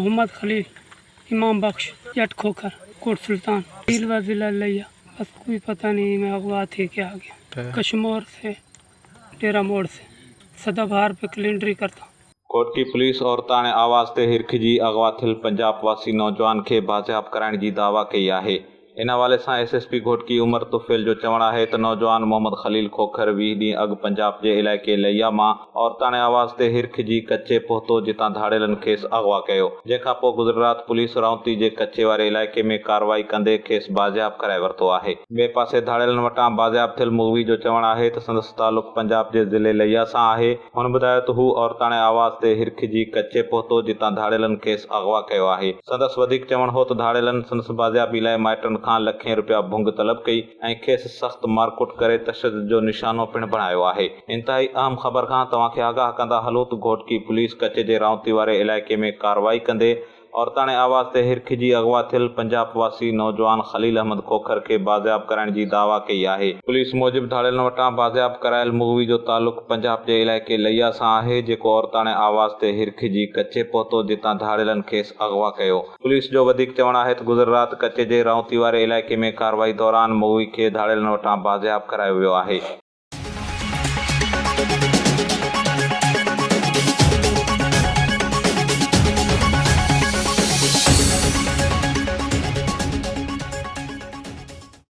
मोहम्मद खलील, इमाम बख्श, जट खोखर, कोट सुल्तान, ज़िला लिया। बस कोई पता नहीं मैं अगवा थे क्या आगे। कश्मीर से, डेरा मोड़ से, सदाबहार पे क्लिंडरी करता। कोटकी पुलिस औरतां ने आवाज़ ते हिरखिजी अगवा थियल पंजाब वासी नौजवान खे बाज़ियाब कराइण जी दावा कई आहे। इन हवाले से एसएसपी घोटकी उमर तुफेल जो चवण है तो नौजवान मोहम्मद खलील खोखर 20 ॾींहं अॻु पंजाब के इलाइक़े लिया मां औरतां ने आवाज़ ते हिरखिजी कच्चे पहुतो जितां धाड़ेलन खेस अगवा कयो, जंहिंखां पोइ गुज़िर रात पुलिस राउती जे कच्चे वारे इलाइक़े में कार्रवाई कंदे खेस बाज़ियाब कराए वरितो आहे। ॿिए पासे धाड़ेलन वटां बाज़ियाब थियल मुगवी जो चवण है तो संदसि तालुक पंजाब के ज़िले लिया सां आहे। हुन ॿुधायो त हू औरतां ने आवाज़ ते हिरखिजी कच्चे पहुतो जितां धाड़ेलन खेस अगवा कयो आहे। संदसि वधीक चवण हो तो धाड़ेलन संदसि बाज़ियाबी लाइ माइटनि लखें रुपया भुंग तलब कई ऐं खेसि सख्त मारकुट करे तशद्दुद जो निशानो पिण बणायो आहे। इंतहाई अहम ख़बर खां तव्हांखे आगाह कंदा हलो त घोटकी पुलिस कच्चे जे राउती वारे इलाइक़े में कार्रवाई कंदे औरतां ने आवाज़ ते हिरखिजी अगवा थियल पंजाब वासी नौजवान खलील अहमद खोखर के बाज़ियाब कराइण जी दावा कई आहे। पुलिस मूजिब धाड़ेलन वटां बाज़ियाब करायल मुगवी जो तालुक पंजाब जे इलाइक़े लिया सां आहे, जेको औरतां ने आवाज़ ते हिरखिजी कच्चे पहुतो जितां धाड़ेलन खेस अगवा कयो। पुलिस जो वधीक चवण आहे त गुज़िर रात कच्चे जे राउती वारे इलाइक़े में कार्रवाई दौरान मुगवी खे धाड़ेलन वटां बाज़ियाब करायो वियो आहे।